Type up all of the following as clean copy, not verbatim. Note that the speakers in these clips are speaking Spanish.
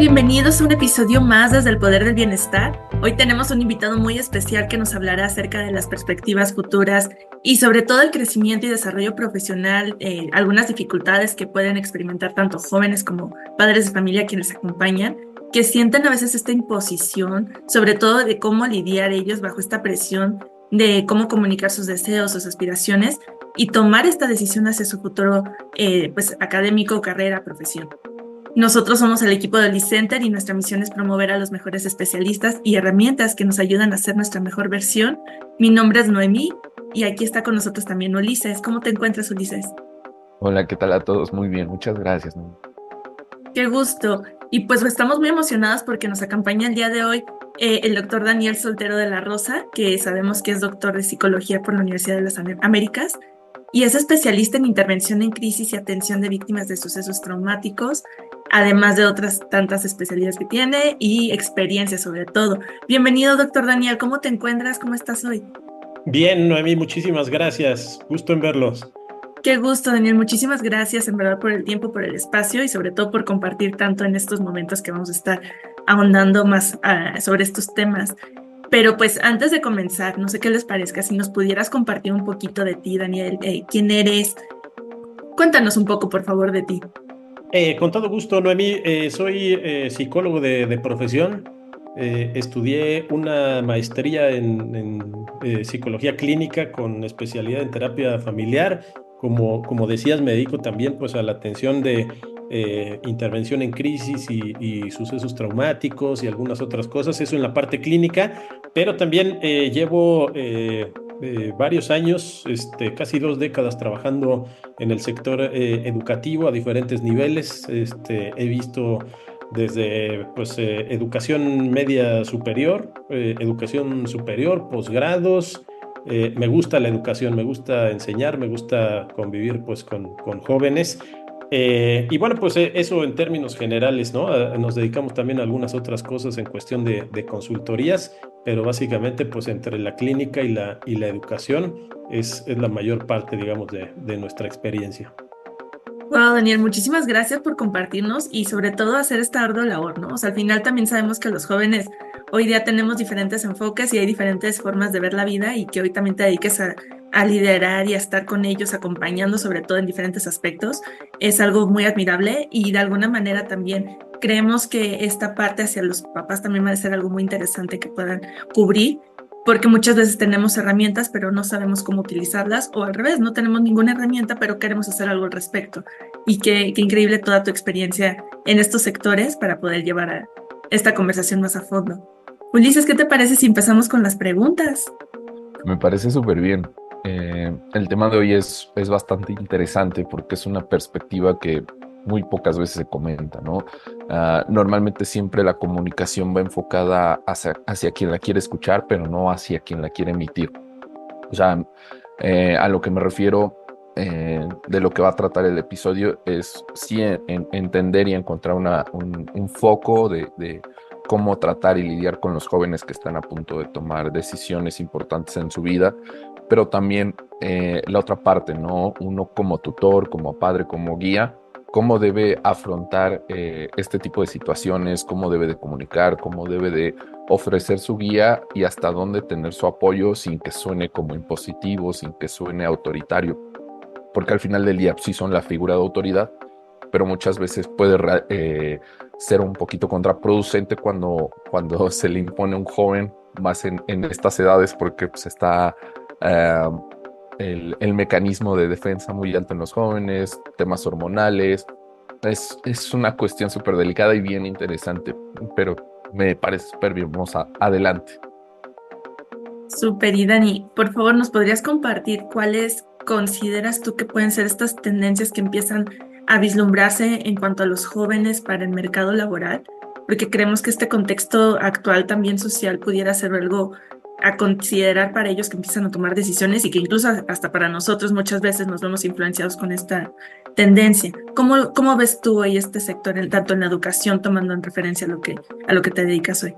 Bienvenidos a un episodio más desde el Poder del Bienestar. Hoy tenemos un invitado muy especial que nos hablará acerca de las perspectivas futuras y sobre todo el crecimiento y desarrollo profesional, algunas dificultades que pueden experimentar tanto jóvenes como padres de familia quienes acompañan, que sienten a veces esta imposición, sobre todo de cómo lidiar ellos bajo esta presión de cómo comunicar sus deseos, sus aspiraciones y tomar esta decisión hacia su futuro pues académico, carrera, profesión. Nosotros somos el equipo del eCenter y nuestra misión es promover a los mejores especialistas y herramientas que nos ayudan a ser nuestra mejor versión. Mi nombre es Noemí y aquí está con nosotros también Ulises. ¿Cómo te encuentras, Ulises? Hola, ¿qué tal a todos? Muy bien, muchas gracias, ¿no? Qué gusto. Y pues estamos muy emocionadas porque nos acompaña el día de hoy el doctor Daniel Soltero de la Rosa, que sabemos que es doctor de psicología por la Universidad de las Américas y es especialista en intervención en crisis y atención de víctimas de sucesos traumáticos, además de otras tantas especialidades que tiene y experiencia sobre todo. Bienvenido, doctor Daniel. ¿Cómo te encuentras? ¿Cómo estás hoy? Bien, Noemí, muchísimas gracias. Gusto en verlos. Qué gusto, Daniel. Muchísimas gracias en verdad por el tiempo, por el espacio y sobre todo por compartir tanto en estos momentos que vamos a estar ahondando más sobre estos temas. Pero pues antes de comenzar, no sé qué les parezca, si nos pudieras compartir un poquito de ti, Daniel, quién eres. Cuéntanos un poco, por favor, de ti. Con todo gusto, Noemí, soy psicólogo de profesión. Estudié una maestría en psicología clínica con especialidad en terapia familiar. Como decías, me dedico también pues, a la atención de intervención en crisis y sucesos traumáticos y algunas otras cosas. Eso en la parte clínica, pero también llevo varios años, casi 2 décadas trabajando en el sector educativo a diferentes niveles. He visto desde pues, educación media superior, educación superior, posgrados. Me gusta la educación, me gusta enseñar, me gusta convivir pues, con jóvenes. Y bueno, pues eso en términos generales, ¿no? Nos dedicamos también a algunas otras cosas en cuestión de consultorías, pero básicamente pues entre la clínica y la educación es la mayor parte, digamos, de nuestra experiencia. Wow, Daniel, muchísimas gracias por compartirnos y sobre todo hacer esta ardua labor, ¿no? O sea, al final también sabemos que los jóvenes hoy día tenemos diferentes enfoques y hay diferentes formas de ver la vida y que hoy también te dediques a liderar y a estar con ellos, acompañando sobre todo en diferentes aspectos, es algo muy admirable y de alguna manera también creemos que esta parte hacia los papás también va a ser algo muy interesante que puedan cubrir. Porque muchas veces tenemos herramientas, pero no sabemos cómo utilizarlas, o al revés, no tenemos ninguna herramienta, pero queremos hacer algo al respecto. Y qué increíble toda tu experiencia en estos sectores para poder llevar a esta conversación más a fondo. Ulises, ¿qué te parece si empezamos con las preguntas? Me parece súper bien. El tema de hoy es bastante interesante porque es una perspectiva que muy pocas veces se comenta, ¿no? Normalmente siempre la comunicación va enfocada hacia quien la quiere escuchar, pero no hacia quien la quiere emitir. O sea, a lo que me refiero de lo que va a tratar el episodio es sí entender y encontrar un foco de cómo tratar y lidiar con los jóvenes que están a punto de tomar decisiones importantes en su vida, pero también la otra parte, ¿no? Uno como tutor, como padre, como guía, cómo debe afrontar este tipo de situaciones, cómo debe de comunicar, cómo debe de ofrecer su guía y hasta dónde tener su apoyo sin que suene como impositivo, sin que suene autoritario, porque al final del día sí son la figura de autoridad, pero muchas veces puede ser un poquito contraproducente cuando se le impone a un joven, más en estas edades, porque pues, está eh, el mecanismo de defensa muy alto en los jóvenes, temas hormonales. Es una cuestión súper delicada y bien interesante, pero me parece súper bien. Vamos adelante. Súper, y Dani, por favor, ¿nos podrías compartir cuáles consideras tú que pueden ser estas tendencias que empiezan a vislumbrarse en cuanto a los jóvenes para el mercado laboral? Porque creemos que este contexto actual también social pudiera ser algo a considerar para ellos que empiezan a tomar decisiones y que incluso hasta para nosotros muchas veces nos vemos influenciados con esta tendencia. ¿Cómo ves tú hoy este sector, tanto en la educación, tomando en referencia a lo que te dedicas hoy?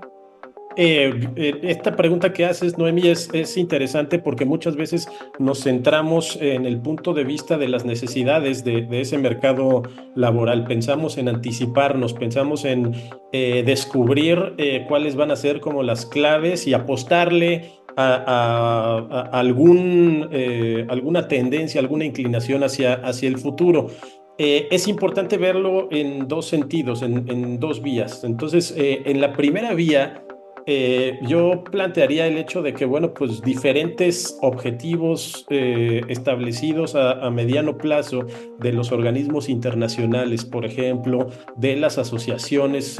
Esta pregunta que haces, Noemí, es interesante porque muchas veces nos centramos en el punto de vista de las necesidades de ese mercado laboral. Pensamos en anticiparnos, pensamos en descubrir cuáles van a ser como las claves y apostarle a alguna tendencia, alguna inclinación hacia el futuro. Es importante verlo en dos sentidos, en dos vías. Entonces, en la primera vía, yo plantearía el hecho de que, bueno, pues diferentes objetivos establecidos a mediano plazo de los organismos internacionales, por ejemplo, de las asociaciones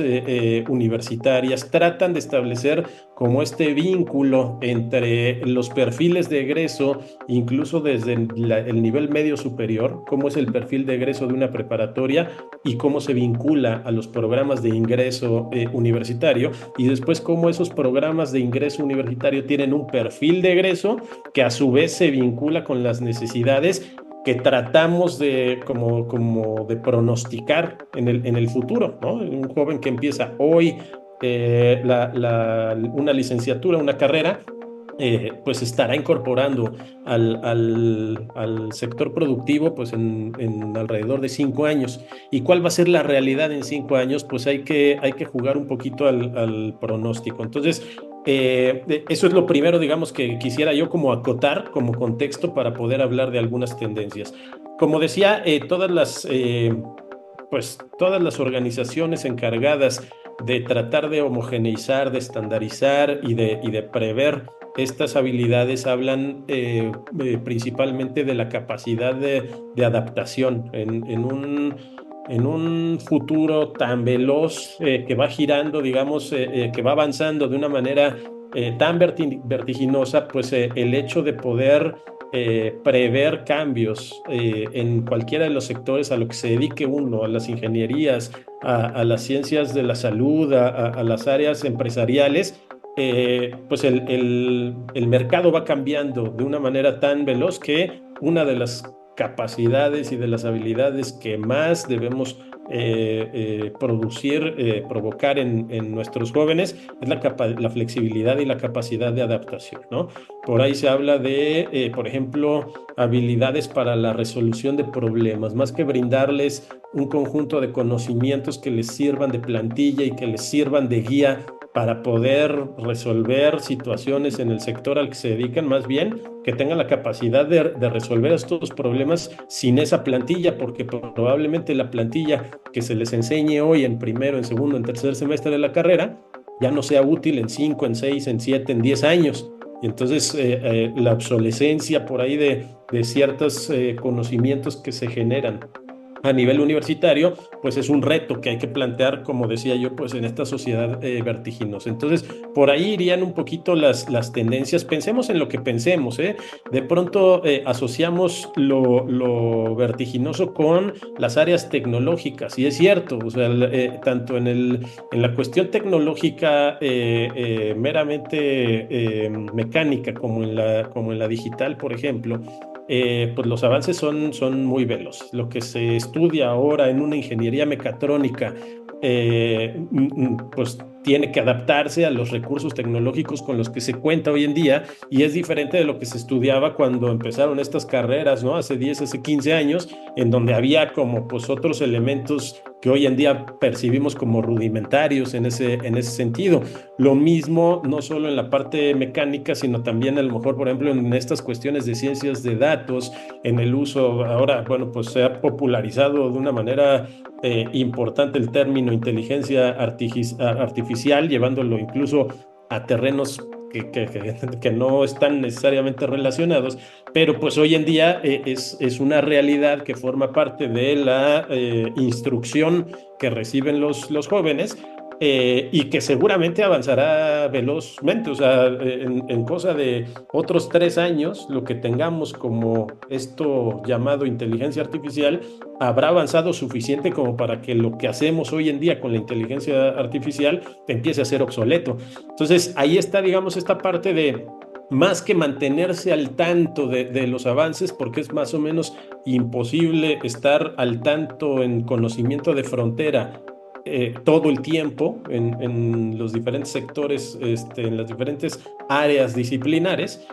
universitarias, tratan de establecer como este vínculo entre los perfiles de egreso, incluso desde el nivel medio superior, cómo es el perfil de egreso de una preparatoria y cómo se vincula a los programas de ingreso universitario, y después cómo esos programas de ingreso universitario tienen un perfil de egreso que a su vez se vincula con las necesidades que tratamos como de pronosticar en el futuro, ¿no? Un joven que empieza hoy una licenciatura, una carrera, pues estará incorporando al sector productivo pues en alrededor de 5 años. ¿Y cuál va a ser la realidad en 5 años? Pues hay que jugar un poquito al pronóstico. Entonces, eso es lo primero, digamos, que quisiera yo como acotar como contexto para poder hablar de algunas tendencias. Como decía, pues todas las organizaciones encargadas de tratar de homogeneizar, de estandarizar y de prever estas habilidades hablan principalmente de la capacidad de adaptación en un futuro tan veloz que va girando, digamos, que va avanzando de una manera tan vertiginosa, pues el hecho de poder prever cambios en cualquiera de los sectores a lo que se dedique uno, a las ingenierías, a las ciencias de la salud, a las áreas empresariales, pues el mercado va cambiando de una manera tan veloz que una de las capacidades y de las habilidades que más debemos producir, provocar en nuestros jóvenes es la flexibilidad y la capacidad de adaptación, ¿no? Por ahí se habla de, por ejemplo, habilidades para la resolución de problemas, más que brindarles un conjunto de conocimientos que les sirvan de plantilla y que les sirvan de guía para poder resolver situaciones en el sector al que se dedican, más bien que tengan la capacidad de resolver estos problemas sin esa plantilla, porque probablemente la plantilla que se les enseñe hoy en primero, en segundo, en tercer semestre de la carrera, ya no sea útil en 5, en 6, en 7, en 10 años. Y entonces la obsolescencia por ahí de ciertos conocimientos que se generan a nivel universitario, pues es un reto que hay que plantear, como decía yo, pues en esta sociedad vertiginosa. Entonces, por ahí irían un poquito las tendencias. Pensemos en lo que pensemos, ¿eh? De pronto asociamos lo vertiginoso con las áreas tecnológicas, y es cierto, o sea, tanto en la cuestión tecnológica meramente mecánica como en la digital, por ejemplo, pues los avances son muy veloces. Lo que se estudia ahora en una ingeniería mecatrónica, pues tiene que adaptarse a los recursos tecnológicos con los que se cuenta hoy en día, y es diferente de lo que se estudiaba cuando empezaron estas carreras, ¿no? Hace 10, hace 15 años, en donde había como pues otros elementos que hoy en día percibimos como rudimentarios en ese sentido. Lo mismo no solo en la parte mecánica, sino también a lo mejor, por ejemplo, en estas cuestiones de ciencias de datos, en el uso ahora, bueno, pues se ha popularizado de una manera importante el término inteligencia artificial, llevándolo incluso a terrenos que no están necesariamente relacionados, pero pues hoy en día es una realidad que forma parte de la instrucción que reciben los jóvenes, y que seguramente avanzará velozmente. O sea, en cosa de otros 3 años, lo que tengamos como esto llamado inteligencia artificial habrá avanzado suficiente como para que lo que hacemos hoy en día con la inteligencia artificial empiece a ser obsoleto. Entonces, ahí está, digamos, esta parte de más que mantenerse al tanto de los avances, porque es más o menos imposible estar al tanto en conocimiento de frontera todo el tiempo en los diferentes sectores, en las diferentes áreas disciplinares,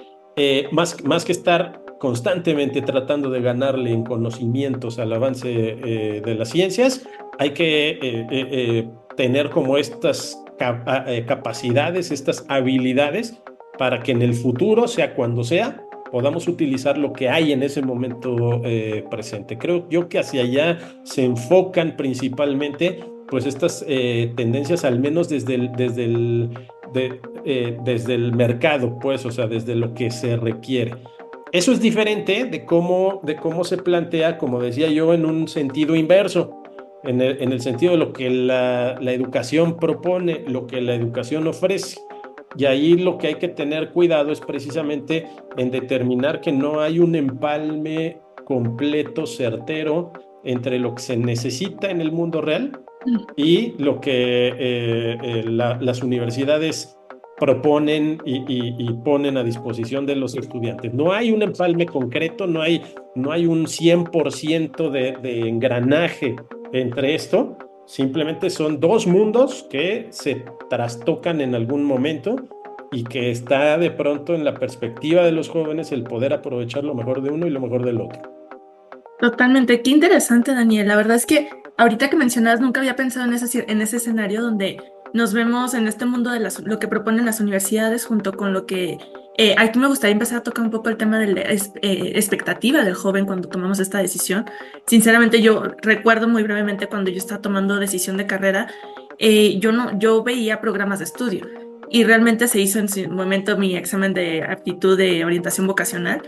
más que estar constantemente tratando de ganarle en conocimientos al avance de las ciencias, hay que tener como estas capacidades, estas habilidades para que en el futuro, sea cuando sea, podamos utilizar lo que hay en ese momento presente. Creo yo que hacia allá se enfocan principalmente pues estas tendencias, al menos desde el mercado, pues, o sea, desde lo que se requiere. Eso es diferente de cómo se plantea, como decía yo, en un sentido inverso, en el sentido de lo que la educación propone, lo que la educación ofrece. Y ahí lo que hay que tener cuidado es precisamente en determinar que no hay un empalme completo, certero, entre lo que se necesita en el mundo real y lo que las universidades proponen y ponen a disposición de los estudiantes. No hay un empalme concreto, no hay un 100% de engranaje entre esto. Simplemente son dos mundos que se trastocan en algún momento y que está de pronto en la perspectiva de los jóvenes el poder aprovechar lo mejor de uno y lo mejor del otro. Totalmente, qué interesante, Daniel. La verdad es que ahorita que mencionas, nunca había pensado en ese escenario donde nos vemos en este mundo de lo que proponen las universidades junto con lo que... aquí me gustaría empezar a tocar un poco el tema de la expectativa del joven cuando tomamos esta decisión. Sinceramente, yo recuerdo muy brevemente cuando yo estaba tomando decisión de carrera, yo no, yo veía programas de estudio y realmente se hizo en su momento mi examen de aptitud de orientación vocacional.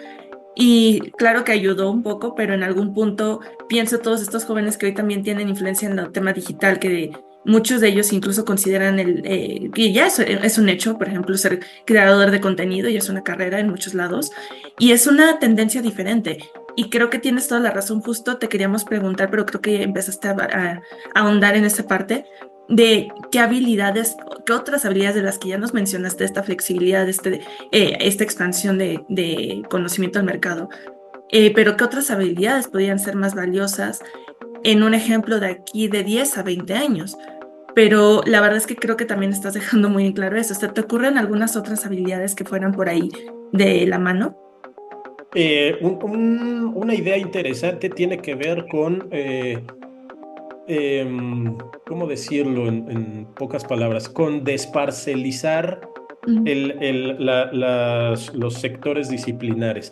Y claro que ayudó un poco, pero en algún punto pienso todos estos jóvenes que hoy también tienen influencia en el tema digital, que muchos de ellos incluso consideran que ya es un hecho, por ejemplo, ser creador de contenido ya es una carrera en muchos lados y es una tendencia diferente. Y creo que tienes toda la razón, justo te queríamos preguntar, pero creo que empezaste a ahondar en esa parte de qué habilidades, qué otras habilidades de las que ya nos mencionaste, esta flexibilidad, esta expansión de conocimiento al mercado, pero qué otras habilidades podrían ser más valiosas en un ejemplo de aquí de 10 a 20 años. Pero la verdad es que creo que también estás dejando muy en claro eso. ¿Te ocurren algunas otras habilidades que fueran por ahí de la mano? Una idea interesante tiene que ver con, ¿cómo decirlo en pocas palabras? Con desparcelizar Mm, los sectores disciplinares.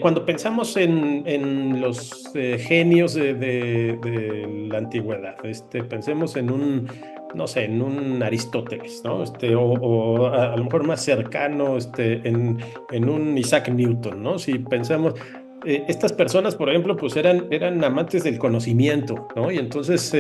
Cuando pensamos en los genios de la antigüedad, pensemos en un, no sé, en un Aristóteles, ¿no? O a lo mejor más cercano, en un Isaac Newton, ¿no? Si pensamos, estas personas, por ejemplo, pues eran amantes del conocimiento, ¿no? Y entonces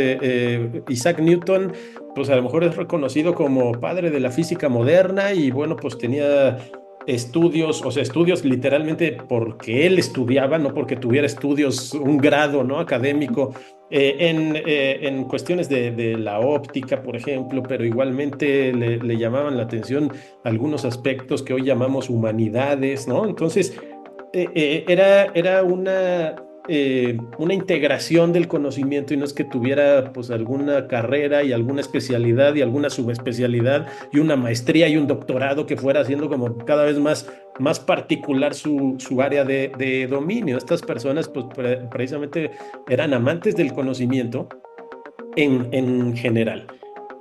Isaac Newton, pues a lo mejor es reconocido como padre de la física moderna y bueno, pues tenía estudios, o sea, estudios literalmente porque él estudiaba, no porque tuviera estudios, un grado, ¿no? Académico, en cuestiones de la óptica, por ejemplo, pero igualmente le llamaban la atención algunos aspectos que hoy llamamos humanidades, ¿no? Entonces, era una integración del conocimiento y no es que tuviera pues alguna carrera y alguna especialidad y alguna subespecialidad y una maestría y un doctorado que fuera haciendo como cada vez más particular su área de dominio. Estas personas pues precisamente eran amantes del conocimiento en general.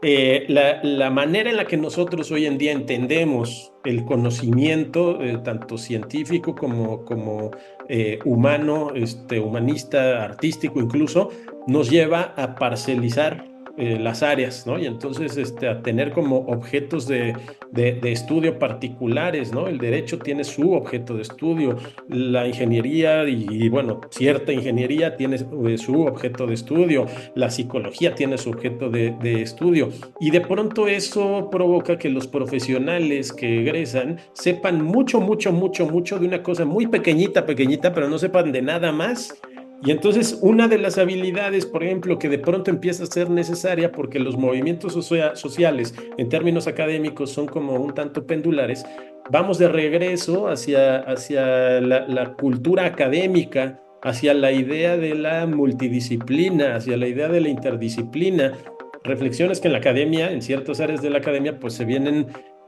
La manera en la que nosotros hoy en día entendemos el conocimiento, tanto científico como humano, humanista, artístico incluso, nos lleva a parcelizar las áreas, ¿no? Y entonces a tener como objetos de estudio particulares, ¿no? El derecho tiene su objeto de estudio, la ingeniería bueno, cierta ingeniería tiene su objeto de estudio, la psicología tiene su objeto de estudio y de pronto eso provoca que los profesionales que egresan sepan mucho, mucho, mucho, mucho de una cosa muy pequeñita, pequeñita, pero no sepan de nada más. Y entonces una de las habilidades, por ejemplo, que de pronto empieza a ser necesaria porque los movimientos sociales en términos académicos son como un tanto pendulares, vamos de regreso hacia la cultura académica, hacia la idea de la multidisciplina, hacia la idea de la interdisciplina, reflexiones que en la academia, en ciertas áreas de la academia, pues se vienen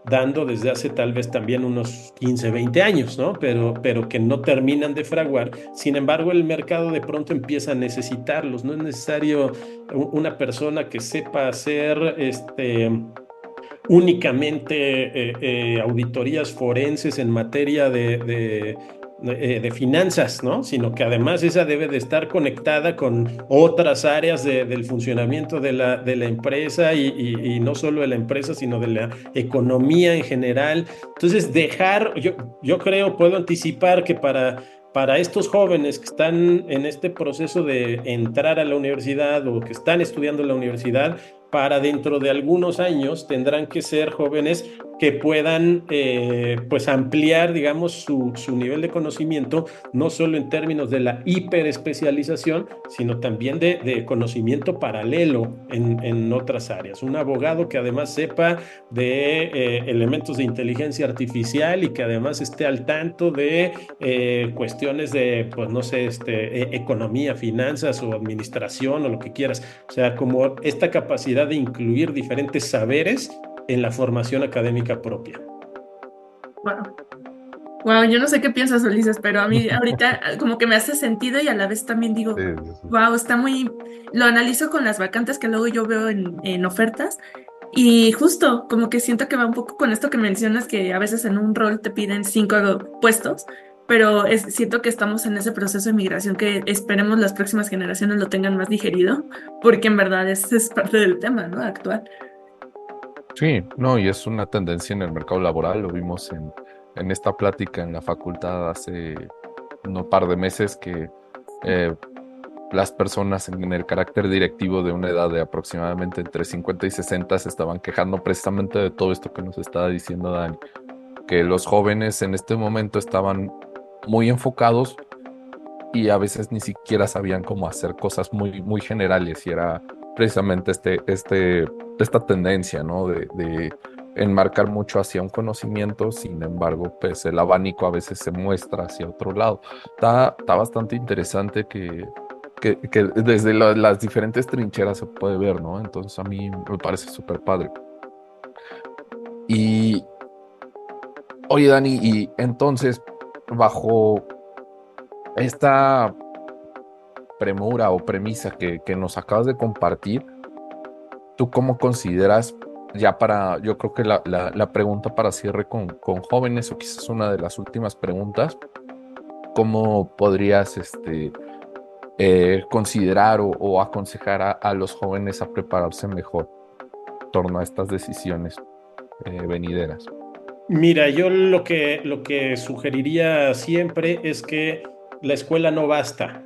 dando desde hace tal vez también unos 15, 20 años, ¿no? Pero que no terminan de fraguar. Sin embargo, el mercado de pronto empieza a necesitarlos. No es necesario una persona que sepa hacer únicamente auditorías forenses en materia de finanzas, ¿no? Sino que además esa debe de estar conectada con otras áreas del funcionamiento de la empresa y no solo de la empresa, sino de la economía en general. Entonces, yo creo, puedo anticipar que para estos jóvenes que están en este proceso de entrar a la universidad o que están estudiando en la universidad, para dentro de algunos años tendrán que ser jóvenes que puedan pues ampliar, digamos, su nivel de conocimiento, no solo en términos de la hiperespecialización, sino también de conocimiento paralelo en otras áreas. Un abogado que además sepa de elementos de inteligencia artificial y que además esté al tanto de cuestiones de, pues no sé, economía, finanzas o administración o lo que quieras. O sea, como esta capacidad de incluir diferentes saberes en la formación académica propia. Wow. Wow, yo no sé qué piensas, Ulises, pero a mí ahorita como que me hace sentido y a la vez también Sí, digo, sí, sí. wow, está muy, lo analizo con las vacantes que luego yo veo en ofertas y justo como que siento que va un poco con esto que mencionas, que a veces en un rol te piden 5 puestos, pero siento que estamos en ese proceso de migración que esperemos las próximas generaciones lo tengan más digerido, porque en verdad es parte del tema, ¿no? Actual. Sí, no, y es una tendencia en el mercado laboral, lo vimos en esta plática en la facultad hace un par de meses que eh, las personas en el carácter directivo de una edad de aproximadamente entre 50 y 60 se estaban quejando precisamente de todo esto que nos estaba diciendo Dani, que los jóvenes en este momento estaban muy enfocados y a veces ni siquiera sabían cómo hacer cosas muy, muy generales y era precisamente esta tendencia, ¿no? De enmarcar mucho hacia un conocimiento, sin embargo, pues el abanico a veces se muestra hacia otro lado. Está bastante interesante que desde las diferentes trincheras se puede ver, ¿no? Entonces a mí me parece súper padre. Y, oye, Dani, y entonces, bajo esta premura o premisa que nos acabas de compartir, ¿tú cómo consideras, ya para, yo creo que la pregunta para cierre con jóvenes, o quizás una de las últimas preguntas, cómo podrías considerar o aconsejar a los jóvenes a prepararse mejor en torno a estas decisiones venideras? Mira, yo lo que sugeriría siempre es que la escuela no basta.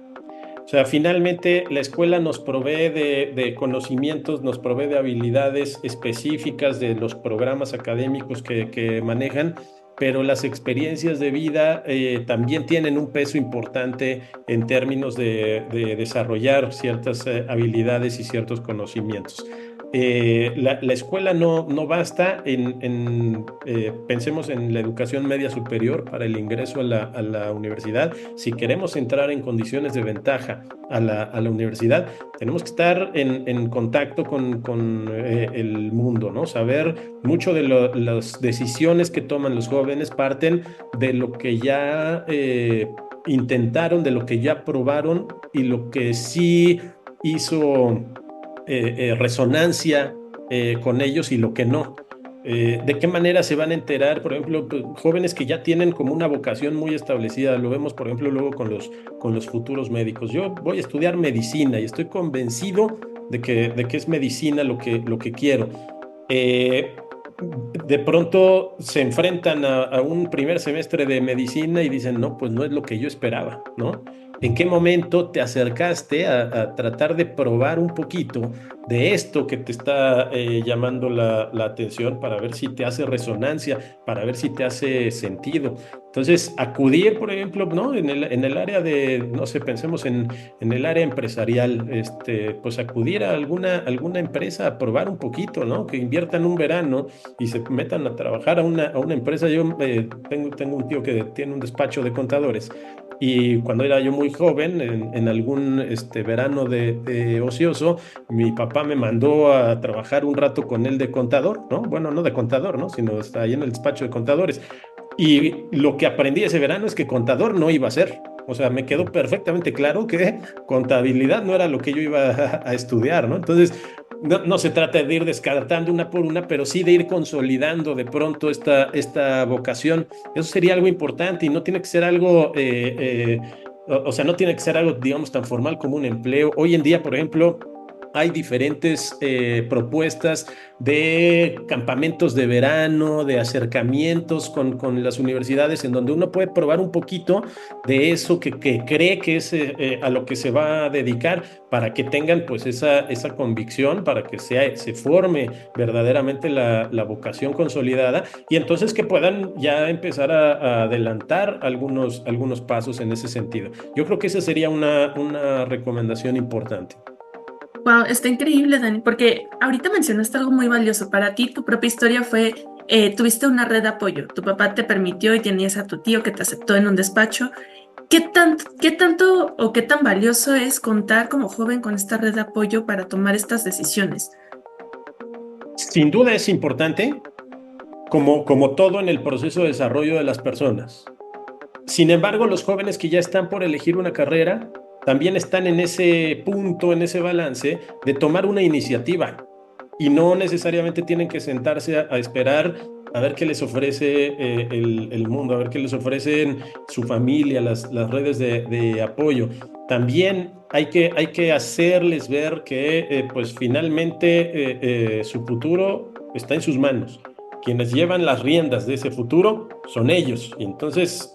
O sea, finalmente la escuela nos provee de conocimientos, nos provee de habilidades específicas de los programas académicos que manejan, pero las experiencias de vida también tienen un peso importante en términos de desarrollar ciertas habilidades y ciertos conocimientos. La escuela no basta pensemos en la educación media superior para el ingreso a la universidad. Si queremos entrar en condiciones de ventaja a la universidad, tenemos que estar en contacto con el mundo, ¿no? Saber mucho de las decisiones que toman los jóvenes parten de lo que ya intentaron, de lo que ya probaron y lo que sí hizo resonancia con ellos y lo que no. ¿De qué manera se van a enterar? Por ejemplo, pues, jóvenes que ya tienen como una vocación muy establecida, lo vemos, por ejemplo, luego con los futuros médicos. Yo voy a estudiar medicina y estoy convencido de que es medicina lo que quiero. Eh, de pronto se enfrentan a un primer semestre de medicina y dicen, no, pues no es lo que yo esperaba, ¿no? ¿En qué momento te acercaste a tratar de probar un poquito de esto que te está llamando la atención para ver si te hace resonancia, para ver si te hace sentido? Entonces, acudir, por ejemplo, ¿no? En el área de, no sé, pensemos en el área empresarial, pues acudir a alguna empresa a probar un poquito, ¿no? Que inviertan un verano y se metan a trabajar a una empresa. Yo tengo un tío que tiene un despacho de contadores y cuando era yo muy joven, en algún verano de ocioso, mi papá me mandó a trabajar un rato con él de contador, ¿no? Bueno, no de contador, ¿no? Sino está ahí en el despacho de contadores. Y lo que aprendí ese verano es que contador no iba a ser. O sea, me quedó perfectamente claro que contabilidad no era lo que yo iba a estudiar, ¿no? Entonces, no se trata de ir descartando una por una, pero sí de ir consolidando de pronto esta vocación. Eso sería algo importante y no tiene que ser algo, o sea, no tiene que ser algo, digamos, tan formal como un empleo. Hoy en día, por ejemplo, hay diferentes propuestas de campamentos de verano, de acercamientos con las universidades, en donde uno puede probar un poquito de eso que cree que es a lo que se va a dedicar, para que tengan pues esa convicción, para que se forme verdaderamente la vocación consolidada, y entonces que puedan ya empezar a adelantar algunos pasos en ese sentido. Yo creo que esa sería una recomendación importante. Wow, está increíble, Dani, porque ahorita mencionaste algo muy valioso. Para ti, tu propia historia fue, tuviste una red de apoyo. Tu papá te permitió y tenías a tu tío que te aceptó en un despacho. Qué tanto o qué tan valioso es contar como joven con esta red de apoyo para tomar estas decisiones? Sin duda es importante, como todo en el proceso de desarrollo de las personas. Sin embargo, los jóvenes que ya están por elegir una carrera también están en ese punto, en ese balance de tomar una iniciativa, y no necesariamente tienen que sentarse a esperar a ver qué les ofrece el mundo, a ver qué les ofrecen su familia, las redes de apoyo. También hay que hacerles ver que pues finalmente su futuro está en sus manos. Quienes llevan las riendas de ese futuro son ellos, y entonces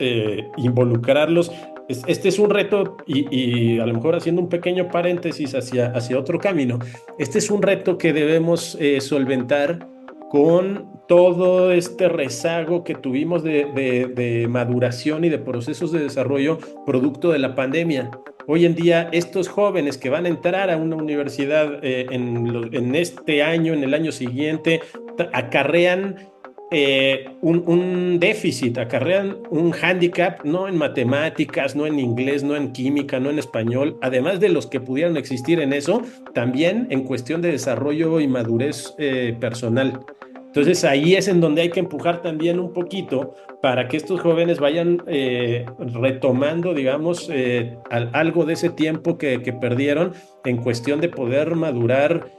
involucrarlos. Este es un reto, y a lo mejor haciendo un pequeño paréntesis hacia otro camino, este es un reto que debemos solventar con todo este rezago que tuvimos de maduración y de procesos de desarrollo producto de la pandemia. Hoy en día, estos jóvenes que van a entrar a una universidad en este año, en el año siguiente, acarrean un déficit, acarrean un hándicap, no en matemáticas, no en inglés, no en química, no en español, además de los que pudieran existir en eso, también en cuestión de desarrollo y madurez personal. Entonces ahí es en donde hay que empujar también un poquito para que estos jóvenes vayan retomando, digamos, algo de ese tiempo que perdieron en cuestión de poder madurar,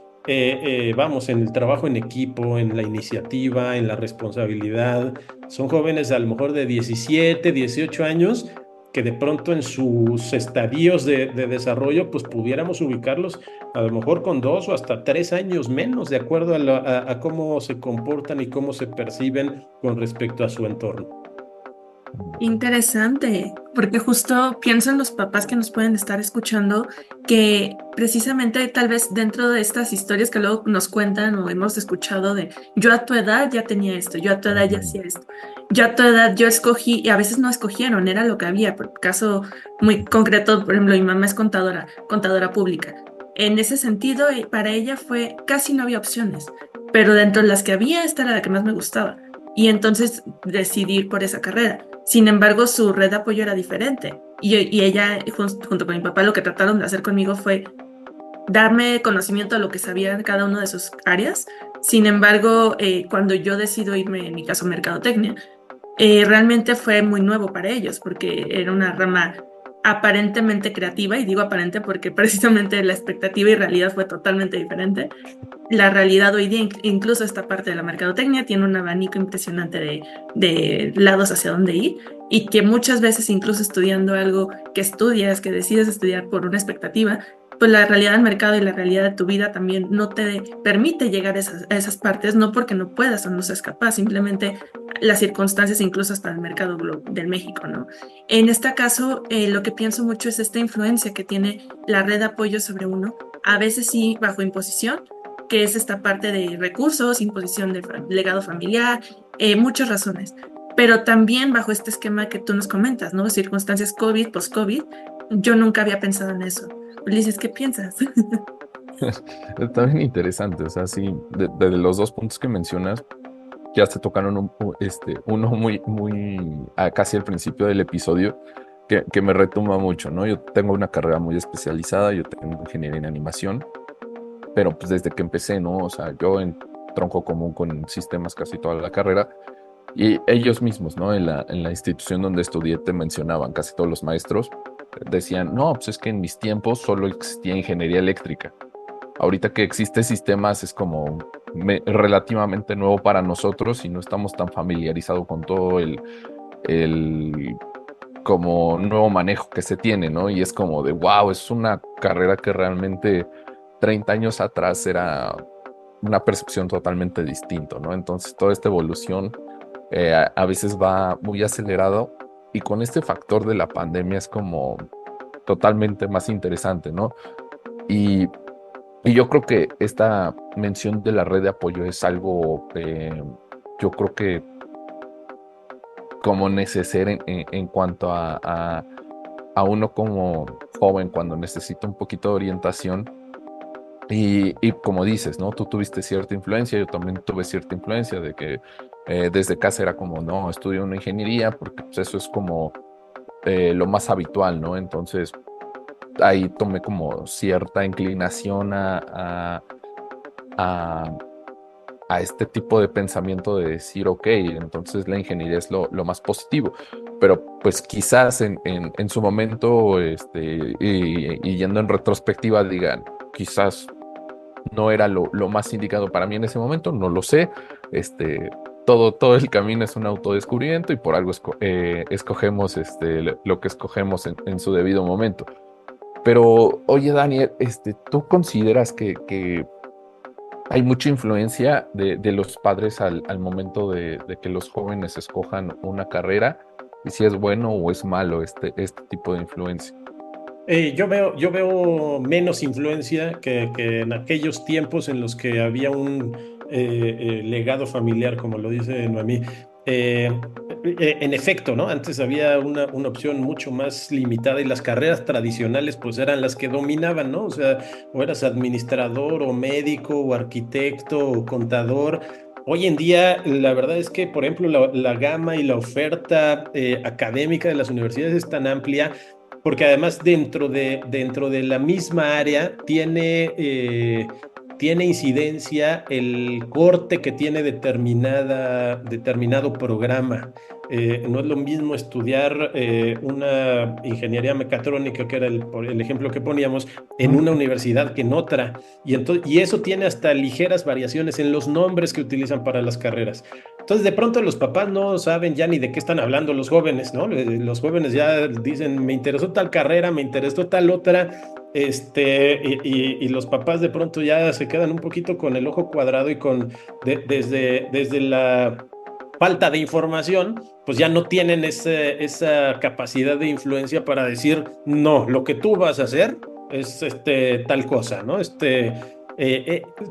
vamos, en el trabajo en equipo, en la iniciativa, en la responsabilidad. Son jóvenes a lo mejor de 17, 18 años, que de pronto en sus estadios de desarrollo, pues pudiéramos ubicarlos a lo mejor con 2 o hasta 3 años menos, de acuerdo a cómo se comportan y cómo se perciben con respecto a su entorno. Interesante, porque justo pienso en los papás que nos pueden estar escuchando, que precisamente tal vez dentro de estas historias que luego nos cuentan o hemos escuchado de yo a tu edad ya tenía esto, yo a tu edad ya hacía esto, yo a tu edad yo escogí, y a veces no escogieron, era lo que había. Por caso muy concreto, por ejemplo, mi mamá es contadora pública. En ese sentido, para ella fue casi no había opciones, pero dentro de las que había, esta era la que más me gustaba. Y entonces decidí ir por esa carrera. Sin embargo, su red de apoyo era diferente. Y ella, junto con mi papá, lo que trataron de hacer conmigo fue darme conocimiento de lo que sabía en cada una de sus áreas. Sin embargo, cuando yo decido irme, en mi caso, mercadotecnia, realmente fue muy nuevo para ellos, porque era una rama aparentemente creativa, y digo aparente porque precisamente la expectativa y realidad fue totalmente diferente. La realidad hoy día, incluso esta parte de la mercadotecnia, tiene un abanico impresionante de lados hacia dónde ir, y que muchas veces, incluso estudiando algo que estudias, que decides estudiar por una expectativa, pues la realidad del mercado y la realidad de tu vida también no te permite llegar a esas partes, no porque no puedas o no seas capaz, simplemente las circunstancias, incluso hasta el mercado del México, ¿no? En este caso, lo que pienso mucho es esta influencia que tiene la red de apoyo sobre uno, a veces sí bajo imposición, que es esta parte de recursos, imposición de legado familiar, muchas razones, pero también bajo este esquema que tú nos comentas, ¿no? Circunstancias COVID, post-COVID, yo nunca había pensado en eso. Ulises, ¿qué piensas? Está bien interesante, o sea, sí, de los dos puntos que mencionas, ya se tocaron uno muy, muy casi al principio del episodio, que me retumba mucho, ¿no? Yo tengo una carrera muy especializada, yo tengo ingeniería en animación, pero pues desde que empecé, ¿no? O sea, yo en tronco común con sistemas casi toda la carrera y ellos mismos, ¿no? En la institución donde estudié te mencionaban, casi todos los maestros decían, no, pues es que en mis tiempos solo existía ingeniería eléctrica. Ahorita que existe sistemas es como relativamente nuevo para nosotros y no estamos tan familiarizados con todo el como nuevo manejo que se tiene, ¿no? Y es como de, wow, es una carrera que realmente 30 años atrás era una percepción totalmente distinta, ¿no? Entonces, toda esta evolución a veces va muy acelerado y con este factor de la pandemia es como totalmente más interesante, ¿no? Y, y yo creo que esta mención de la red de apoyo es algo, yo creo que como necesario en cuanto a uno como joven cuando necesita un poquito de orientación. Y como dices, ¿no? Tú tuviste cierta influencia, yo también tuve cierta influencia de que desde casa era como, no, estudio una ingeniería porque pues, eso es como lo más habitual, ¿no? Entonces ahí tomé como cierta inclinación a, a este tipo de pensamiento de decir, ok, entonces la ingeniería es lo más positivo, pero pues quizás en su momento, y yendo en retrospectiva, digan, quizás no era lo más indicado para mí en ese momento, no lo sé, todo el camino es un autodescubrimiento y por algo escogemos lo que escogemos en su debido momento. Pero, oye, Daniel, ¿tú consideras que hay mucha influencia de los padres al momento de que los jóvenes escojan una carrera y si es bueno o es malo este tipo de influencia? Yo veo menos influencia que en aquellos tiempos en los que había un legado familiar, como lo dice Noemí. Eh, en efecto, ¿no? Antes había una opción mucho más limitada y las carreras tradicionales pues eran las que dominaban, ¿no? O sea, o eras administrador o médico o arquitecto o contador. Hoy en día, la verdad es que, por ejemplo, la gama y la oferta académica de las universidades es tan amplia porque además dentro de la misma área tiene incidencia el corte que tiene determinado programa. No es lo mismo estudiar una ingeniería mecatrónica, que era el ejemplo que poníamos, en una universidad que en otra. Y eso tiene hasta ligeras variaciones en los nombres que utilizan para las carreras. Entonces, de pronto los papás no saben ya ni de qué están hablando los jóvenes, ¿no? Los jóvenes ya dicen, me interesó tal carrera, me interesó tal otra, y los papás de pronto ya se quedan un poquito con el ojo cuadrado y desde la falta de información, pues ya no tienen esa capacidad de influencia para decir, no, lo que tú vas a hacer es tal cosa, ¿no?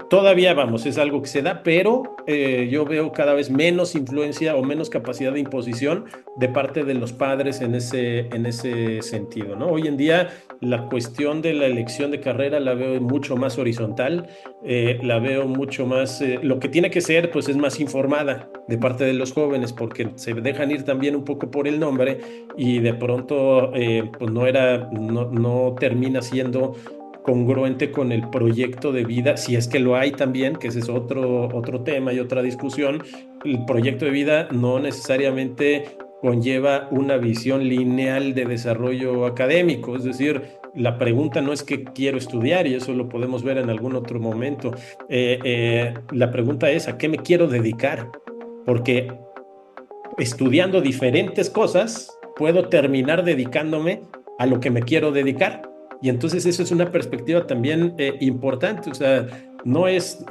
Todavía, vamos, es algo que se da, pero yo veo cada vez menos influencia o menos capacidad de imposición de parte de los padres en ese sentido, ¿no? Hoy en día la cuestión de la elección de carrera la veo mucho más horizontal, la veo mucho más, lo que tiene que ser, pues es más informada de parte de los jóvenes, porque se dejan ir también un poco por el nombre y de pronto, pues no termina siendo congruente con el proyecto de vida, si es que lo hay también, que ese es otro tema y otra discusión. El proyecto de vida no necesariamente conlleva una visión lineal de desarrollo académico, es decir, la pregunta no es qué quiero estudiar, y eso lo podemos ver en algún otro momento. La pregunta es a qué me quiero dedicar, porque estudiando diferentes cosas puedo terminar dedicándome a lo que me quiero dedicar. Y entonces eso es una perspectiva también importante. O sea, no es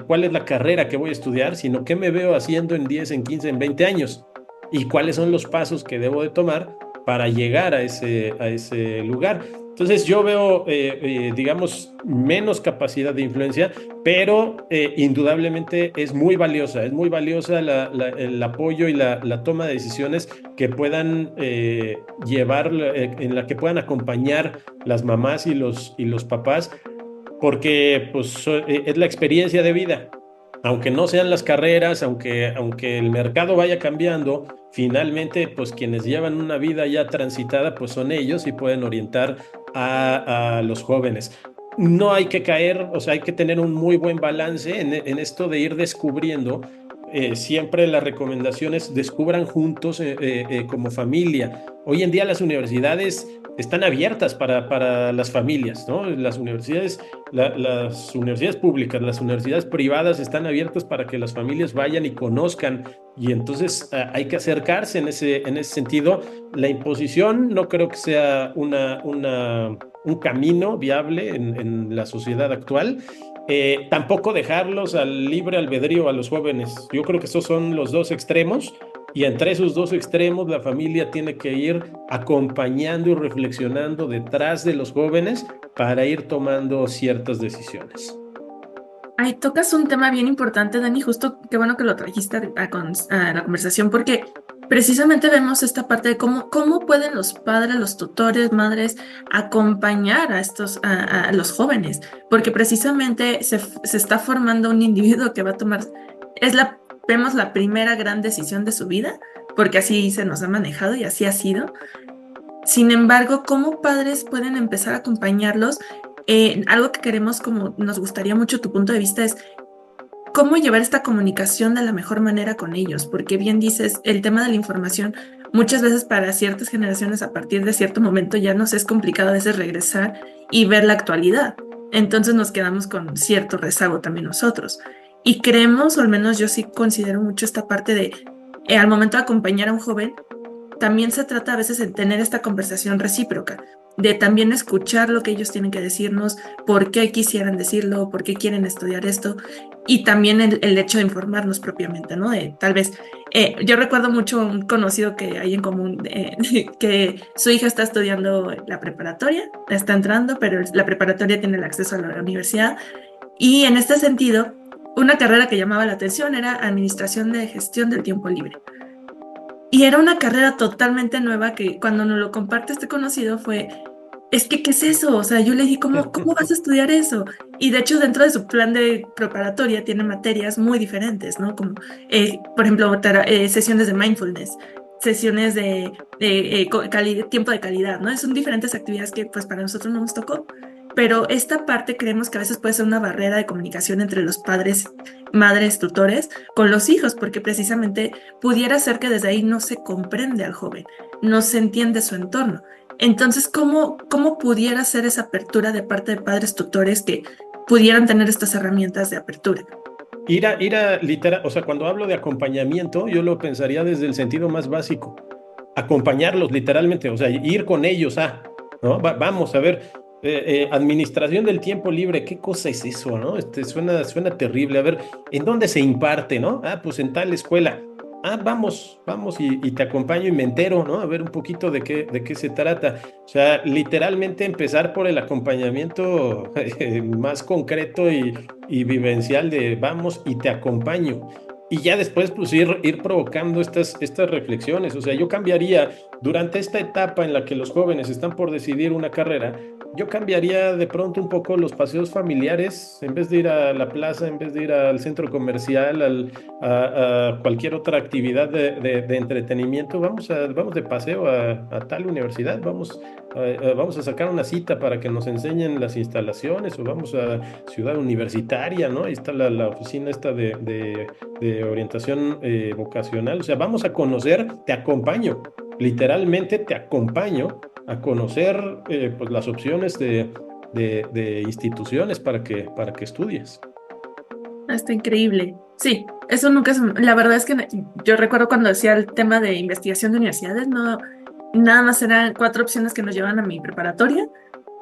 cuál es la carrera que voy a estudiar, sino qué me veo haciendo en 10, en 15, en 20 años y cuáles son los pasos que debo de tomar para llegar a ese lugar. Entonces yo veo, digamos, menos capacidad de influencia, pero indudablemente es muy valiosa el apoyo y la toma de decisiones que puedan llevar, en la que puedan acompañar las mamás y los papás, porque pues es la experiencia de vida. aunque no sean las carreras, aunque el mercado vaya cambiando, finalmente, pues quienes llevan una vida ya transitada, pues son ellos y pueden orientar a los jóvenes. No hay que caer, o sea, hay que tener un muy buen balance en esto de ir descubriendo. Siempre las recomendaciones descubran juntos como familia. Hoy en día las universidades están abiertas para las familias, ¿no? Las universidades públicas, las universidades privadas están abiertas para que las familias vayan y conozcan, y entonces hay que acercarse en ese sentido. La imposición no creo que sea un camino viable en la sociedad actual. Tampoco dejarlos al libre albedrío a los jóvenes. Yo creo que esos son los dos extremos, y entre esos dos extremos la familia tiene que ir acompañando y reflexionando detrás de los jóvenes para ir tomando ciertas decisiones. Ahí tocas un tema bien importante, Dani, justo qué bueno que lo trajiste a la conversación, porque precisamente vemos esta parte de cómo pueden los padres, los tutores, madres, acompañar a los jóvenes, porque precisamente se está formando un individuo que va a tomar, vemos la primera gran decisión de su vida, porque así se nos ha manejado y así ha sido. Sin embargo, ¿cómo padres pueden empezar a acompañarlos? Algo que queremos, como nos gustaría mucho tu punto de vista, es cómo llevar esta comunicación de la mejor manera con ellos, porque bien dices, el tema de la información, muchas veces para ciertas generaciones a partir de cierto momento ya nos es complicado a veces regresar y ver la actualidad. Entonces nos quedamos con cierto rezago también nosotros. Y creemos, o al menos yo sí considero mucho esta parte de, al momento de acompañar a un joven, también se trata a veces de tener esta conversación recíproca, de también escuchar lo que ellos tienen que decirnos, por qué quisieran decirlo, por qué quieren estudiar esto, y también el hecho de informarnos propiamente, ¿no? De tal vez, yo recuerdo mucho un conocido que hay en común, que su hija está estudiando la preparatoria, está entrando, pero la preparatoria tiene el acceso a la universidad, y en este sentido, una carrera que llamaba la atención era Administración de Gestión del Tiempo Libre. Y era una carrera totalmente nueva que cuando nos lo comparte este conocido fue, es que, ¿qué es eso? O sea, yo le dije, ¿cómo vas a estudiar eso? Y de hecho, dentro de su plan de preparatoria tiene materias muy diferentes, ¿no? Como, por ejemplo, sesiones de mindfulness, sesiones de tiempo de calidad, ¿no? Son diferentes actividades que pues para nosotros no nos tocó. Pero esta parte creemos que a veces puede ser una barrera de comunicación entre los padres, madres, tutores con los hijos, porque precisamente pudiera ser que desde ahí no se comprende al joven, no se entiende su entorno. Entonces, ¿cómo pudiera ser esa apertura de parte de padres tutores que pudieran tener estas herramientas de apertura? Literal, o sea, cuando hablo de acompañamiento, yo lo pensaría desde el sentido más básico. Acompañarlos literalmente, o sea, ir con ellos ¿no? Vamos a ver, administración del tiempo libre, ¿qué cosa es eso, no? Suena terrible. A ver, ¿en dónde se imparte, no? Pues en tal escuela. Vamos y te acompaño y me entero, ¿no? A ver un poquito de qué se trata. O sea, literalmente empezar por el acompañamiento más concreto y vivencial de vamos y te acompaño. Y ya después, pues ir provocando estas reflexiones. O sea, yo cambiaría durante esta etapa en la que los jóvenes están por decidir una carrera. Yo cambiaría de pronto un poco los paseos familiares, en vez de ir a la plaza, en vez de ir al centro comercial, a cualquier otra actividad de entretenimiento. Vamos de paseo a tal universidad, vamos a sacar una cita para que nos enseñen las instalaciones, o vamos a Ciudad Universitaria, ¿no? Ahí está la oficina esta de orientación vocacional. O sea, vamos a conocer, te acompaño, literalmente te acompaño a conocer pues las opciones de instituciones para que estudies. Está increíble. Sí, eso nunca la verdad es que yo recuerdo cuando decía el tema de investigación de universidades, no, nada más eran 4 opciones que nos llevan a mi preparatoria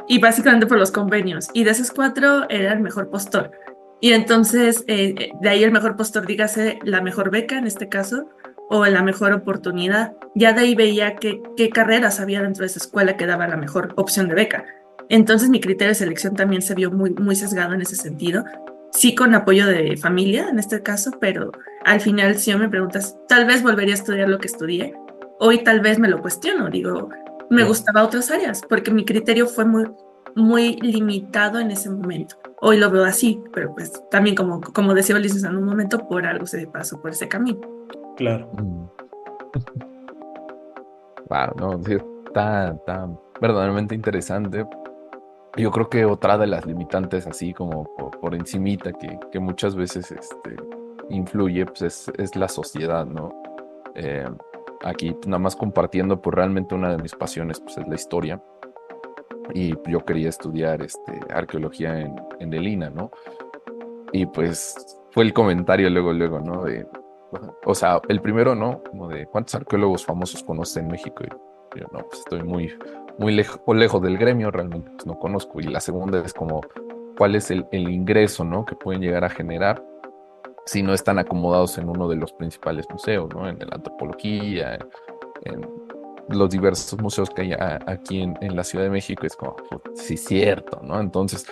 y básicamente por los convenios. Y de esos 4 era el mejor postor. Y entonces, de ahí el mejor postor, dígase la mejor beca en este caso, o la mejor oportunidad. Ya de ahí veía qué carreras había dentro de esa escuela que daba la mejor opción de beca. Entonces mi criterio de selección también se vio muy sesgado en ese sentido. Sí, con apoyo de familia en este caso, pero al final, si yo me preguntas, tal vez volvería a estudiar lo que estudié. Hoy tal vez me lo cuestiono, digo, me gustaba otras áreas, porque mi criterio fue muy limitado en ese momento. hoy lo veo así, pero pues también como decía Ulises en un momento, por algo se pasó por ese camino. Claro. Mm. Wow, no, sí, está verdaderamente interesante. Yo creo que otra de las limitantes, así como por encimita, que muchas veces influye, pues es la sociedad, ¿no? Eh, Aquí nada más compartiendo, pues realmente una de mis pasiones, pues es la historia. Y yo quería estudiar arqueología en el INA, ¿no? Y pues fue el comentario luego, ¿no? O sea, el primero, ¿no? Como de ¿cuántos arqueólogos famosos conoce en México? Y yo, no, pues estoy muy lejos del gremio, realmente pues no conozco. Y la segunda es como, ¿cuál es el ingreso, ¿no? Que pueden llegar a generar si no están acomodados en uno de los principales museos, ¿no? En la antropología, en los diversos museos que hay aquí en la Ciudad de México. Es como, pues, sí, cierto, ¿no? Entonces,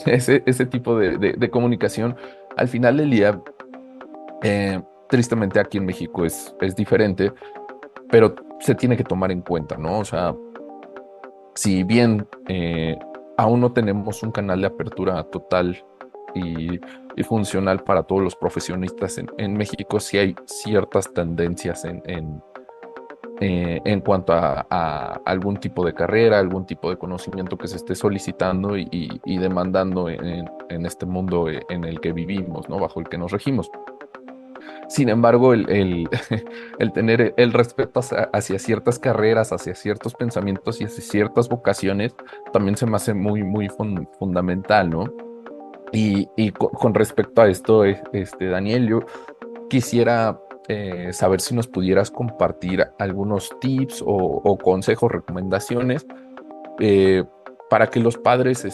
ese tipo de comunicación, al final del día, tristemente aquí en México es diferente, pero se tiene que tomar en cuenta, ¿no? O sea, si bien aún no tenemos un canal de apertura total y funcional para todos los profesionistas en México, sí hay ciertas tendencias en cuanto a algún tipo de carrera, algún tipo de conocimiento que se esté solicitando y demandando en este mundo en el que vivimos, ¿no? Bajo el que nos regimos. Sin embargo, el tener el respeto hacia ciertas carreras, hacia ciertos pensamientos y hacia ciertas vocaciones, también se me hace muy fundamental, ¿no? Y con respecto a esto, Daniel, yo quisiera saber si nos pudieras compartir algunos tips o consejos, recomendaciones eh, para que los padres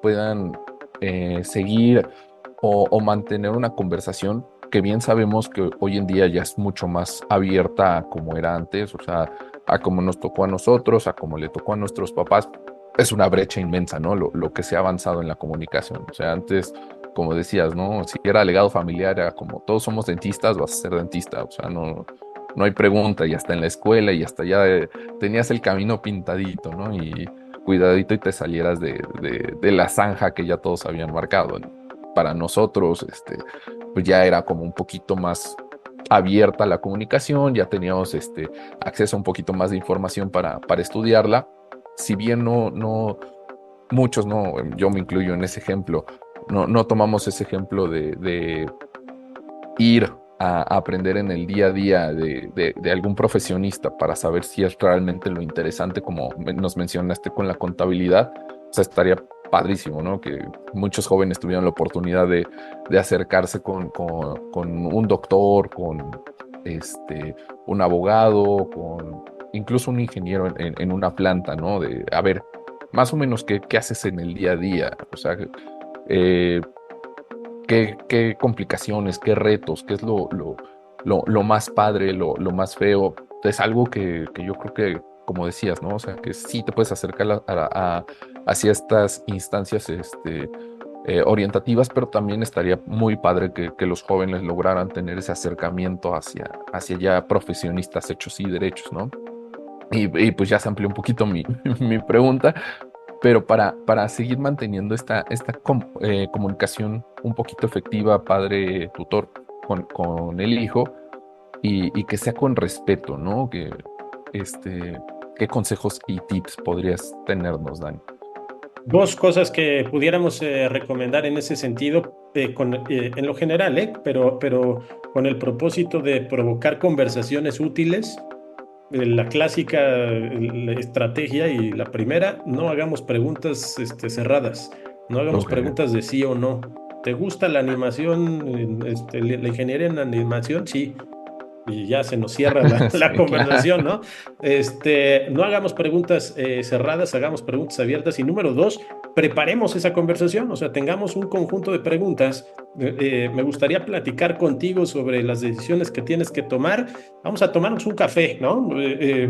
puedan seguir o mantener una conversación que bien sabemos que hoy en día ya es mucho más abierta a como era antes, o sea, a como nos tocó a nosotros, a como le tocó a nuestros papás. Es una brecha inmensa, ¿no? Lo que se ha avanzado en la comunicación. O sea, antes, como decías, ¿no? Si era legado familiar, era como todos somos dentistas, vas a ser dentista. O sea, no hay pregunta, y hasta en la escuela, y hasta ya tenías el camino pintadito, ¿no? Y cuidadito y te salieras de la zanja que ya todos habían marcado. Para nosotros, pues ya era como un poquito más abierta la comunicación, ya teníamos acceso a un poquito más de información para estudiarla. Si bien muchos no, yo me incluyo en ese ejemplo, no tomamos ese ejemplo de ir a aprender en el día a día de algún profesionista para saber si es realmente lo interesante, como nos mencionaste con la contabilidad. O sea, estaría padrísimo, ¿no? Que muchos jóvenes tuvieran la oportunidad de acercarse con un doctor, con un abogado, con incluso un ingeniero en una planta, ¿no? De, a ver, más o menos qué haces en el día a día. O sea, eh, qué complicaciones, qué retos, qué es lo más padre, lo más feo. Es algo que yo creo que, como decías, ¿no? O sea, que sí te puedes acercar hacia estas instancias orientativas, pero también estaría muy padre que los jóvenes lograran tener ese acercamiento hacia ya profesionistas hechos y derechos, ¿no? Y pues ya se amplió un poquito mi pregunta, pero para seguir manteniendo esta comunicación un poquito efectiva, padre-tutor, con el hijo, y que sea con respeto, ¿no? ¿Qué consejos y tips podrías tenernos, Dani? Dos cosas que pudiéramos recomendar en ese sentido, en lo general, pero con el propósito de provocar conversaciones útiles. La clásica la estrategia y la primera, no hagamos preguntas cerradas, no hagamos Ok, preguntas de sí o no. ¿Te gusta la animación, la ingeniería en animación? Sí. Y ya se nos cierra la sí, conversación, claro. ¿no? No hagamos preguntas cerradas, hagamos preguntas abiertas. Y número dos, preparemos esa conversación, o sea, tengamos un conjunto de preguntas. Me gustaría platicar contigo sobre las decisiones que tienes que tomar. Vamos a tomarnos un café, ¿no?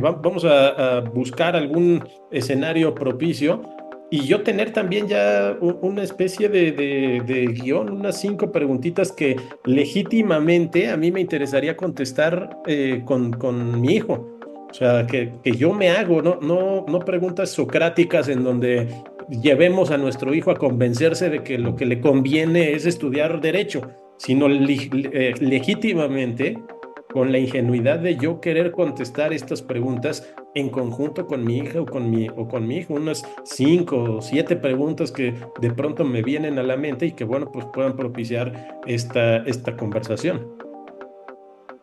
Vamos a buscar algún escenario propicio y yo tener también ya una especie de guión, unas 5 preguntitas que legítimamente a mí me interesaría contestar con mi hijo. O sea, que yo me hago, no preguntas socráticas en donde llevemos a nuestro hijo a convencerse de que lo que le conviene es estudiar derecho, sino legítimamente con la ingenuidad de yo querer contestar estas preguntas en conjunto con mi hija o con mi hijo, unas 5 o 7 preguntas que de pronto me vienen a la mente y que, bueno, pues puedan propiciar esta conversación.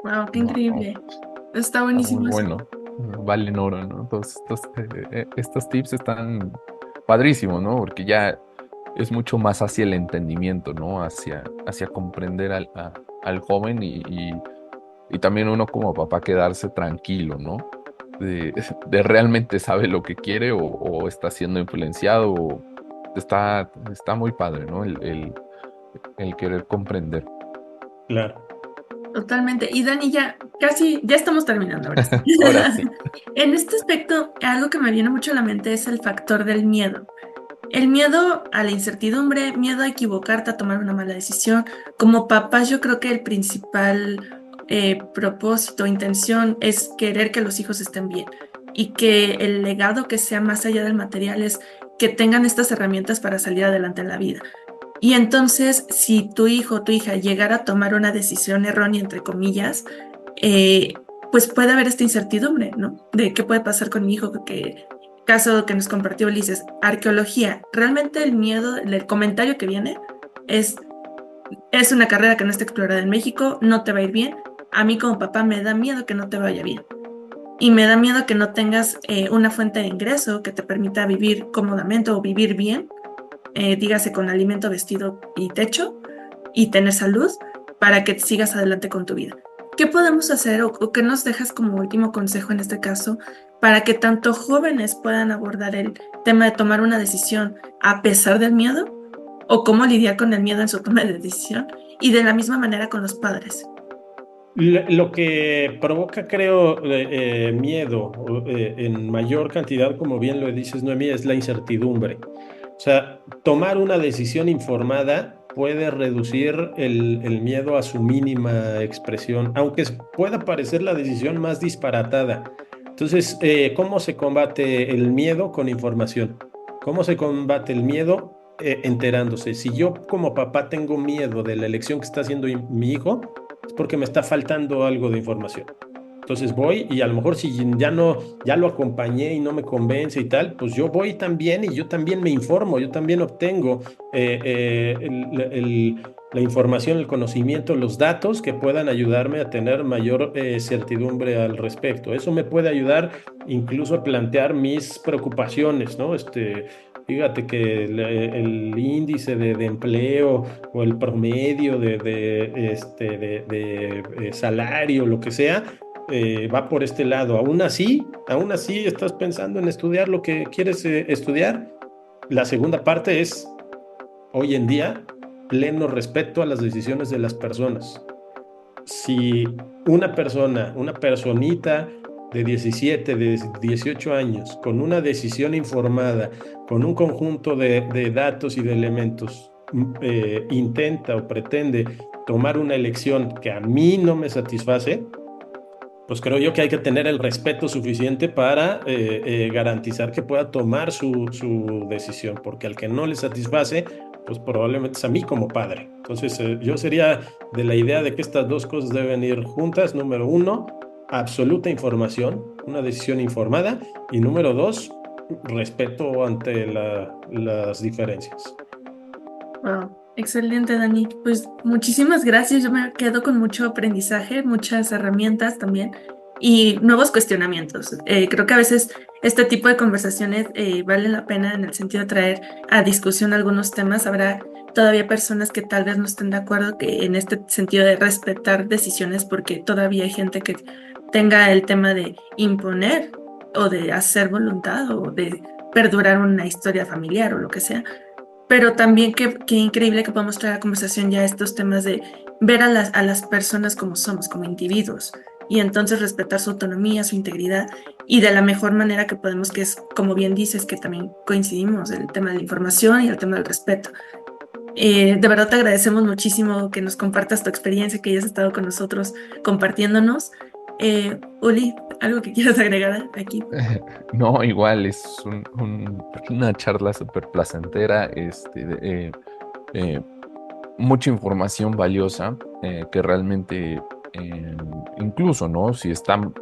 Wow, qué Wow, increíble. Está está muy buenísimo eso. bueno. Valen oro, ¿no? Todos estos tips están padrísimos, ¿no? Porque ya es mucho más hacia el entendimiento, ¿no? Hacia comprender al joven y también uno como papá quedarse tranquilo, ¿no? De, de realmente sabe lo que quiere o está siendo influenciado. Está muy padre, ¿no? El querer comprender. Claro. Totalmente. Y Dani, ya casi, ya estamos terminando ahora sí. Ahora sí. En este aspecto, algo que me viene mucho a la mente es el factor del miedo. El miedo a la incertidumbre, miedo a equivocarte, a tomar una mala decisión. Como papás, yo creo que el principal propósito, intención es querer que los hijos estén bien y que el legado que sea más allá del material es que tengan estas herramientas para salir adelante en la vida. Y entonces, si tu hijo o tu hija llegara a tomar una decisión errónea, entre comillas, eh, pues puede haber esta incertidumbre, ¿no? De qué puede pasar con mi hijo, que caso que nos compartió Ulises, arqueología, realmente el miedo, el comentario que viene es, es una carrera que no está explorada en México, no te va a ir bien. A mí como papá me da miedo que no te vaya bien. Y me da miedo que no tengas una fuente de ingreso que te permita vivir cómodamente o vivir bien, dígase con alimento, vestido y techo, y tener salud para que sigas adelante con tu vida. ¿Qué podemos hacer o qué nos dejas como último consejo en este caso para que tanto jóvenes puedan abordar el tema de tomar una decisión a pesar del miedo o cómo lidiar con el miedo en su toma de decisión y de la misma manera con los padres? Lo que provoca, creo, miedo en mayor cantidad, como bien lo dices, Noemí, es la incertidumbre. O sea, tomar una decisión informada puede reducir el miedo a su mínima expresión, aunque pueda parecer la decisión más disparatada. Entonces, ¿cómo se combate el miedo con información? ¿Cómo se combate el miedo enterándose? Si yo como papá tengo miedo de la elección que está haciendo mi hijo, es porque me está faltando algo de información. Entonces voy y a lo mejor si ya no, ya lo acompañé y no me convence y tal, pues yo voy también y yo también me informo, yo también obtengo la información, el conocimiento, los datos que puedan ayudarme a tener mayor certidumbre al respecto. Eso me puede ayudar incluso a plantear mis preocupaciones, ¿no? Fíjate que el índice de empleo o el promedio de salario, lo que sea, va por este lado. Aún así estás pensando en estudiar lo que quieres estudiar. La segunda parte es, hoy en día, pleno respeto a las decisiones de las personas. Si una persona, una personita de 17, de 18 años, con una decisión informada, con un conjunto de datos y de elementos, intenta o pretende tomar una elección que a mí no me satisface, pues creo yo que hay que tener el respeto suficiente para garantizar que pueda tomar su decisión, porque al que no le satisface, pues probablemente es a mí como padre. Entonces, yo sería de la idea de que estas dos cosas deben ir juntas. Número uno, absoluta información, una decisión informada. Y número dos, respeto ante las diferencias. Wow, excelente, Dani. Pues muchísimas gracias. Yo me quedo con mucho aprendizaje, muchas herramientas también y nuevos cuestionamientos. Creo que a veces este tipo de conversaciones valen la pena en el sentido de traer a discusión algunos temas. Habrá todavía personas que tal vez no estén de acuerdo que en este sentido de respetar decisiones porque todavía hay gente que tenga el tema de imponer o de hacer voluntad o de perdurar una historia familiar o lo que sea, pero también qué increíble que podamos traer a conversación ya estos temas de ver a las personas como somos, como individuos, y entonces respetar su autonomía, su integridad, y de la mejor manera que podemos, que es, como bien dices, que también coincidimos, el tema de la información y el tema del respeto. De verdad te agradecemos muchísimo que nos compartas tu experiencia, que hayas estado con nosotros compartiéndonos. Uli, ¿algo que quieras agregar aquí? No, igual es una charla súper placentera, eh, mucha información valiosa que realmente, incluso, ¿no? Si estamos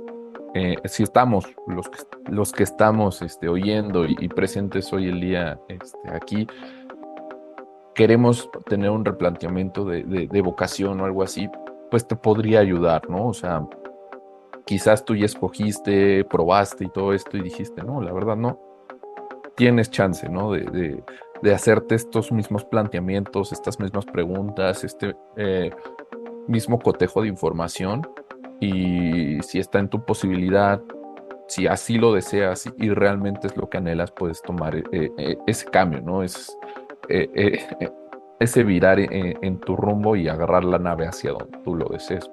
los que estamos oyendo y presentes hoy el día aquí, queremos tener un replanteamiento de vocación o algo así, pues te podría ayudar, ¿no? O sea, quizás tú ya escogiste, probaste y todo esto y dijiste, no, la verdad no, tienes chance, ¿no? De hacerte estos mismos planteamientos, estas mismas preguntas, mismo cotejo de información y si está en tu posibilidad, si así lo deseas y realmente es lo que anhelas, puedes tomar ese cambio, ¿no? Ese virar en tu rumbo y agarrar la nave hacia donde tú lo desees.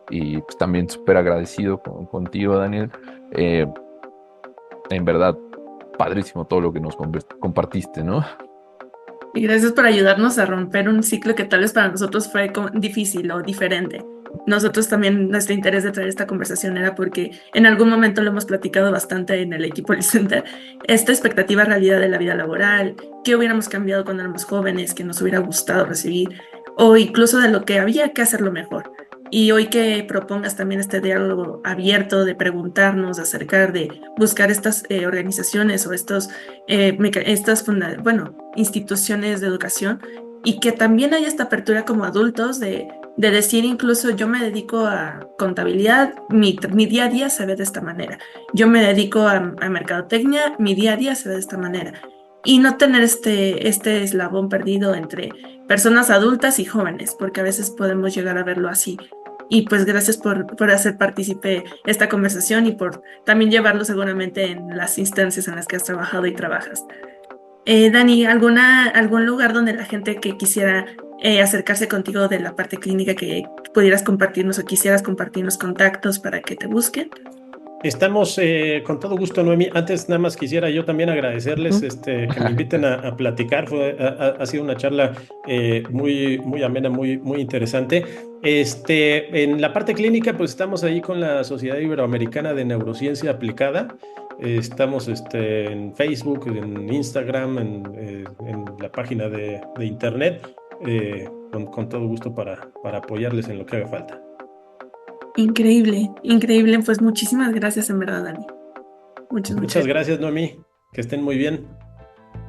Y pues también súper agradecido contigo, Daniel. Eh, en verdad, padrísimo todo lo que nos compartiste, ¿no? Y gracias por ayudarnos a romper un ciclo que tal vez para nosotros fue difícil o diferente. Nosotros también, nuestro interés de traer esta conversación era porque en algún momento lo hemos platicado bastante en el equipo Licenter, esta expectativa realidad de la vida laboral, qué hubiéramos cambiado cuando éramos jóvenes, que nos hubiera gustado recibir, o incluso de lo que había que hacerlo mejor. Y hoy que propongas también este diálogo abierto de preguntarnos, de acercar, de buscar estas organizaciones o bueno, instituciones de educación y que también haya esta apertura como adultos de decir incluso yo me dedico a contabilidad, mi día a día se ve de esta manera, yo me dedico a mercadotecnia, mi día a día se ve de esta manera. Y no tener este eslabón perdido entre personas adultas y jóvenes, porque a veces podemos llegar a verlo así. Y pues gracias por hacer partícipe esta conversación y por también llevarlo seguramente en las instancias en las que has trabajado y trabajas. Dani, algún lugar donde la gente que quisiera acercarse contigo de la parte clínica que pudieras compartirnos o quisieras compartirnos contactos para que te busquen? Estamos con todo gusto, Noemi. Antes nada más quisiera yo también agradecerles que me inviten a platicar. Ha sido una charla muy amena, muy interesante. En la parte clínica, pues estamos ahí con la Sociedad Iberoamericana de Neurociencia Aplicada. Estamos en Facebook, en Instagram, en la página de internet, con todo gusto para apoyarles en lo que haga falta. Increíble, increíble. Pues muchísimas gracias en verdad, Dani. Muchas Muchas. gracias, Noemi. Que estén muy bien.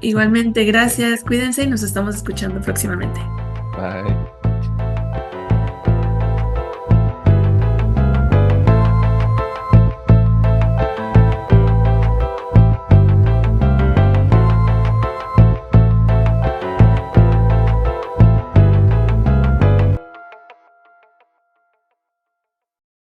Igualmente, gracias. Cuídense y nos estamos escuchando próximamente. Bye.